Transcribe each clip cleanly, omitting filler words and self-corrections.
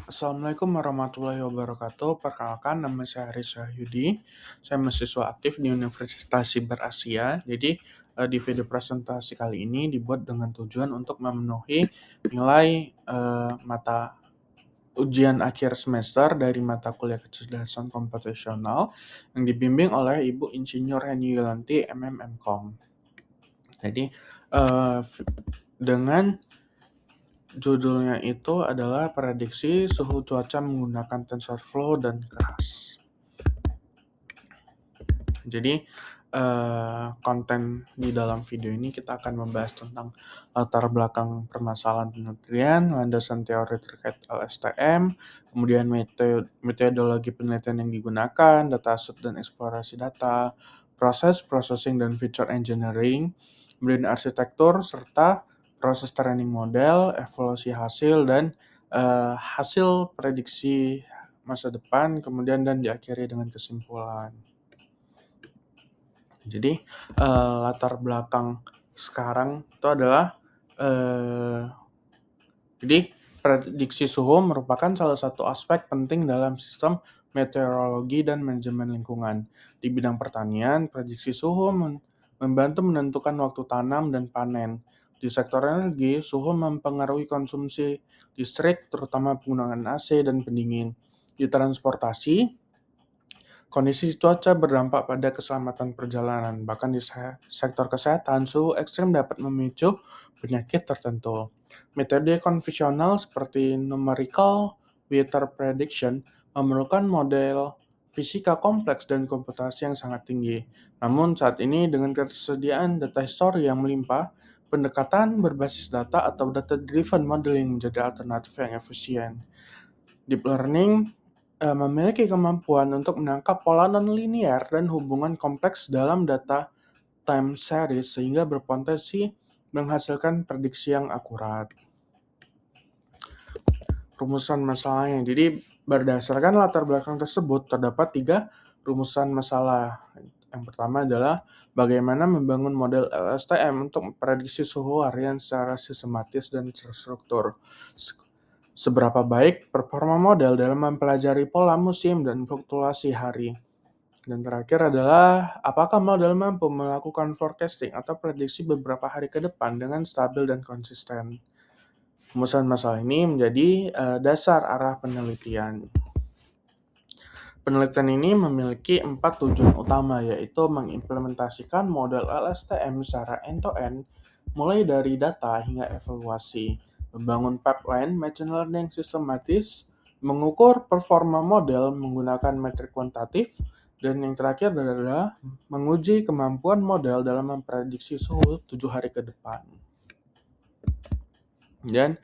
Assalamualaikum warahmatullahi wabarakatuh. Perkenalkan, nama saya Haris Wahyudi. Saya mahasiswa aktif di Universitas Siber Asia. Jadi, di video presentasi kali ini dibuat dengan tujuan untuk memenuhi nilai mata ujian akhir semester dari mata kuliah kecerdasan komputasional yang dibimbing oleh Ibu Insinyur Heni Yulanti, MM.Com. Jadi, dengan judulnya itu adalah prediksi suhu cuaca menggunakan TensorFlow dan Keras. Jadi, konten di dalam video ini kita akan membahas tentang latar belakang permasalahan penelitian, landasan teori terkait LSTM, kemudian metodologi penelitian yang digunakan, dataset dan eksplorasi data, proses processing dan feature engineering, kemudian arsitektur, serta proses training model, evaluasi hasil, dan hasil prediksi masa depan, kemudian dan diakhiri dengan kesimpulan. Jadi, latar belakang sekarang itu adalah, jadi prediksi suhu merupakan salah satu aspek penting dalam sistem meteorologi dan manajemen lingkungan. Di bidang pertanian, prediksi suhu membantu menentukan waktu tanam dan panen. Di sektor energi, suhu mempengaruhi konsumsi listrik, terutama penggunaan AC dan pendingin. Di transportasi, kondisi cuaca berdampak pada keselamatan perjalanan. Bahkan di sektor kesehatan, suhu ekstrim dapat memicu penyakit tertentu. Metode konvensional seperti numerical weather prediction memerlukan model fisika kompleks dan komputasi yang sangat tinggi. Namun saat ini dengan ketersediaan data histori yang melimpah, pendekatan berbasis data atau data-driven modeling menjadi alternatif yang efisien. Deep learning memiliki kemampuan untuk menangkap pola nonlinear dan hubungan kompleks dalam data time series sehingga berpotensi menghasilkan prediksi yang akurat. Rumusan masalahnya. Jadi berdasarkan latar belakang tersebut terdapat 3 rumusan masalah. Yang pertama adalah bagaimana membangun model LSTM untuk memprediksi suhu harian secara sistematis dan terstruktur. Seberapa baik performa model dalam mempelajari pola musim dan fluktuasi hari. Dan terakhir adalah, apakah model mampu melakukan forecasting atau prediksi beberapa hari ke depan dengan stabil dan konsisten. Rumusan masalah ini menjadi dasar arah penelitian. Penelitian ini memiliki 4 tujuan utama, yaitu mengimplementasikan model LSTM secara end-to-end, mulai dari data hingga evaluasi, membangun pipeline machine learning sistematis, mengukur performa model menggunakan metrik kuantitatif, dan yang terakhir adalah menguji kemampuan model dalam memprediksi suhu 7 hari ke depan. Dan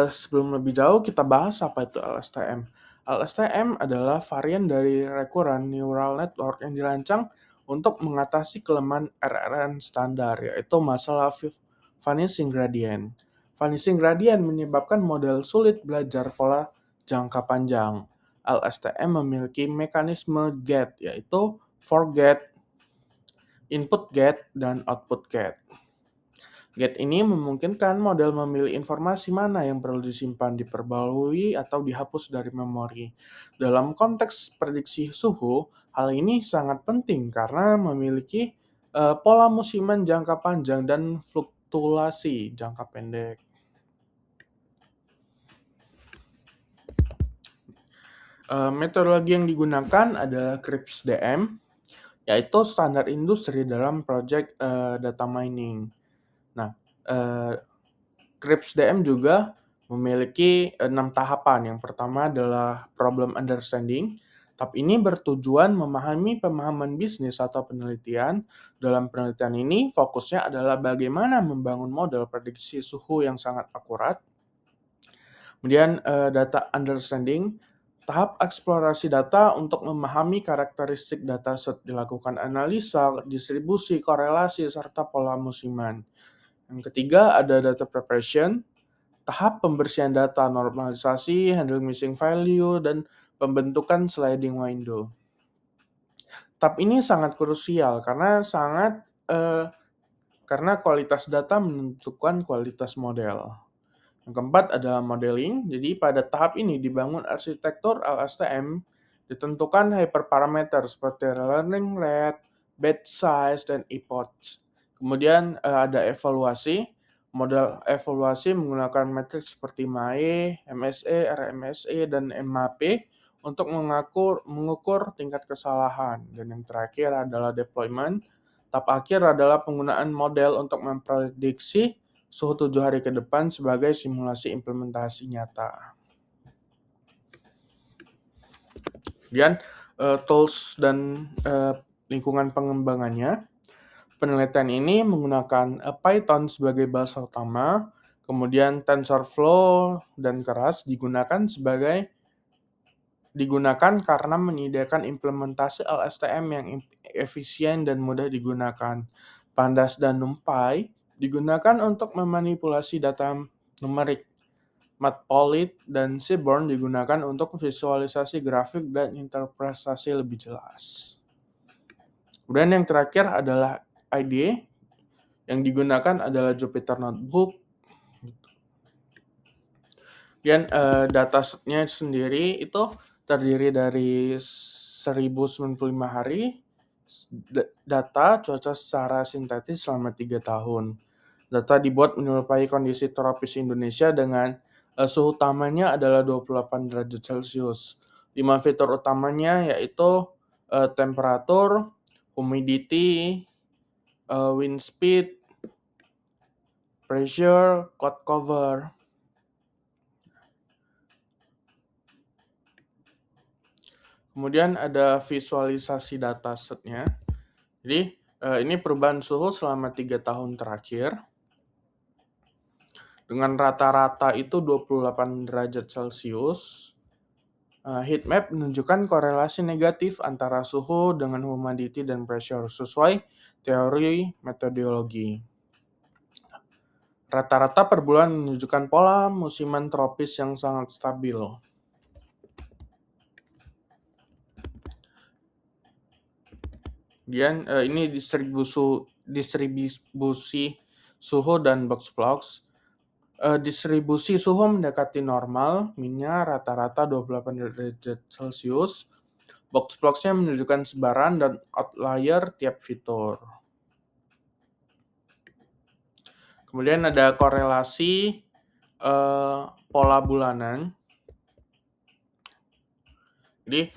sebelum lebih jauh kita bahas apa itu LSTM. LSTM adalah varian dari Recurrent Neural Network yang dirancang untuk mengatasi kelemahan RNN standar, yaitu masalah vanishing gradient. Vanishing gradient menyebabkan model sulit belajar pola jangka panjang. LSTM memiliki mekanisme gate, yaitu forget, input gate, dan output gate. Gate ini memungkinkan model memilih informasi mana yang perlu disimpan, diperbarui, atau dihapus dari memori. Dalam konteks prediksi suhu, hal ini sangat penting karena memiliki pola musiman jangka panjang dan fluktuasi jangka pendek. Metodologi yang digunakan adalah CRISP-DM, yaitu standar industri dalam project data mining. Nah, CRISP-DM juga memiliki 6 tahapan. Yang pertama adalah problem understanding. Tahap ini bertujuan memahami pemahaman bisnis atau penelitian. Dalam penelitian ini, fokusnya adalah bagaimana membangun model prediksi suhu yang sangat akurat. Kemudian data understanding, tahap eksplorasi data untuk memahami karakteristik dataset, dilakukan analisa, distribusi, korelasi, serta pola musiman. Yang ketiga ada data preparation, tahap pembersihan data, normalisasi, handle missing value, dan pembentukan sliding window. Tahap ini sangat krusial karena kualitas data menentukan kualitas model. Yang keempat adalah modeling. Jadi pada tahap ini dibangun arsitektur LSTM ditentukan hyperparameter seperti learning rate, batch size, dan epochs. Kemudian ada evaluasi. Model evaluasi menggunakan metrik seperti MAE, MSE, RMSE, dan MAP untuk mengukur tingkat kesalahan. Dan yang terakhir adalah deployment. Tahap akhir adalah penggunaan model untuk memprediksi suhu 7 hari ke depan sebagai simulasi implementasi nyata. Kemudian tools dan lingkungan pengembangannya. Penelitian ini menggunakan Python sebagai bahasa utama, kemudian TensorFlow dan Keras digunakan karena menyediakan implementasi LSTM yang efisien dan mudah digunakan. Pandas dan NumPy digunakan untuk memanipulasi data numerik. Matplotlib dan Seaborn digunakan untuk visualisasi grafik dan interpretasi lebih jelas. Kemudian yang terakhir adalah IDE. Yang digunakan adalah Jupyter Notebook. Dan datasetnya sendiri itu terdiri dari 1095 hari data cuaca secara sintetis selama 3 tahun. Data dibuat menyerupai kondisi tropis Indonesia dengan suhu utamanya adalah 28 derajat Celcius. 5 fitur utamanya yaitu temperatur, humidity, wind speed, pressure, cloud cover. Kemudian ada visualisasi datasetnya. Jadi ini perubahan suhu selama 3 tahun terakhir. Dengan rata-rata itu 28 derajat Celcius. Heatmap menunjukkan korelasi negatif antara suhu dengan humidity dan pressure sesuai teori metodologi. Rata-rata per bulan menunjukkan pola musiman tropis yang sangat stabil. Kemudian ini distribusi suhu dan box plots. Distribusi suhu mendekati normal, minnya rata-rata 28 derajat Celcius. Box plots-nya menunjukkan sebaran dan outlier tiap fitur. Kemudian ada korelasi pola bulanan. Jadi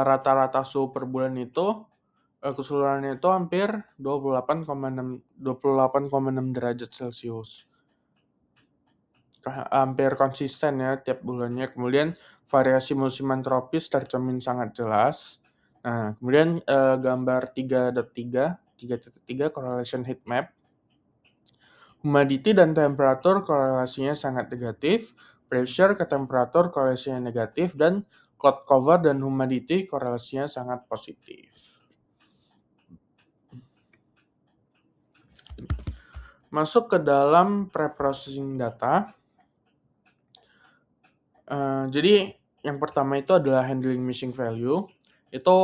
rata-rata suhu per bulan itu keseluruhannya itu hampir 28,6 derajat Celcius. Hampir konsisten ya tiap bulannya. Kemudian variasi musiman tropis tercermin sangat jelas. Nah, kemudian gambar 3.3 correlation heat map. Humidity dan temperatur korelasinya sangat negatif, pressure ke temperatur korelasinya negatif, dan cloud cover dan humidity korelasinya sangat positif. Masuk ke dalam pre-processing data. Jadi yang pertama itu adalah handling missing value. Itu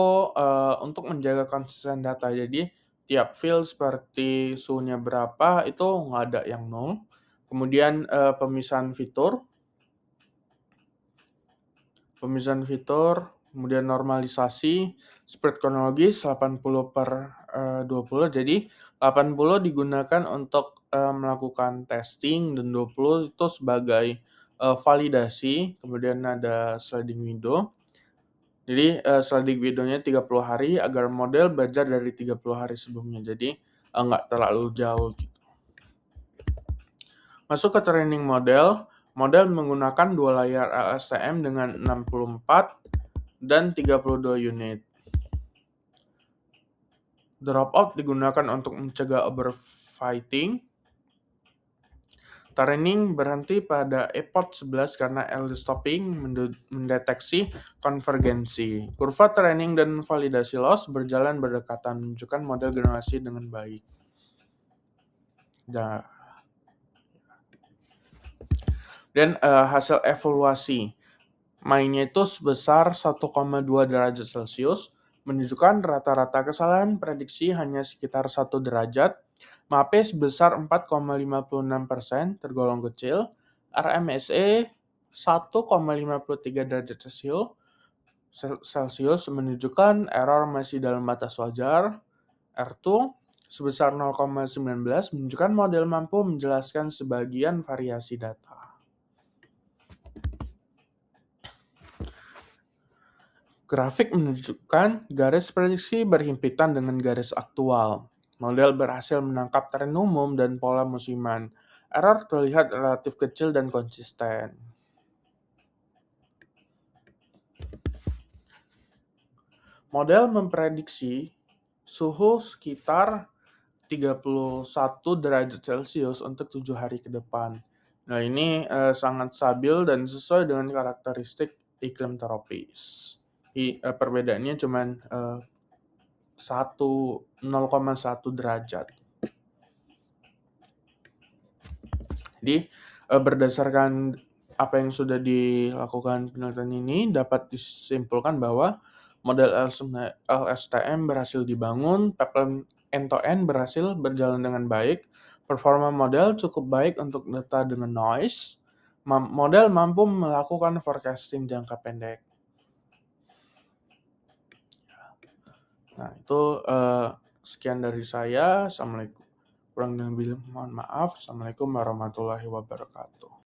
untuk menjaga konsisten data. Jadi tiap field seperti suhunya berapa itu nggak ada yang nol. Kemudian pemisahan fitur, kemudian normalisasi, spread kronologis 80/20. Jadi 80 digunakan untuk melakukan testing dan 20 itu sebagai validasi. Kemudian ada sliding window. Jadi sliding window-nya 30 hari agar model belajar dari 30 hari sebelumnya. Jadi nggak terlalu jauh gitu. Masuk ke training model. Model menggunakan 2 layar LSTM dengan 64 dan 32 unit. Dropout digunakan untuk mencegah overfitting. Training berhenti pada epoch 11 karena early stopping mendeteksi konvergensi. Kurva training dan validasi loss berjalan berdekatan menunjukkan model generasi dengan baik. Dan hasil evaluasi mainnya itu sebesar 1,2 derajat Celcius, menunjukkan rata-rata kesalahan prediksi hanya sekitar 1 derajat. MAP sebesar 4,56%, tergolong kecil. RMSE 1,53 derajat Celcius menunjukkan error masih dalam batas wajar. R2 sebesar 0,19 menunjukkan model mampu menjelaskan sebagian variasi data. Grafik menunjukkan garis prediksi berhimpitan dengan garis aktual. Model berhasil menangkap tren umum dan pola musiman. Error terlihat relatif kecil dan konsisten. Model memprediksi suhu sekitar 31 derajat Celcius untuk 7 hari ke depan. Nah, ini sangat stabil dan sesuai dengan karakteristik iklim tropis. Perbedaannya cuma 0,1 derajat. Jadi, berdasarkan apa yang sudah dilakukan penelitian ini, dapat disimpulkan bahwa model LSTM berhasil dibangun, pipeline end-to-end berhasil berjalan dengan baik, performa model cukup baik untuk data dengan noise, model mampu melakukan forecasting jangka pendek. Nah, itu sekian dari saya. Assalamualaikum. Kurang lebih mohon maaf. Assalamualaikum warahmatullahi wabarakatuh.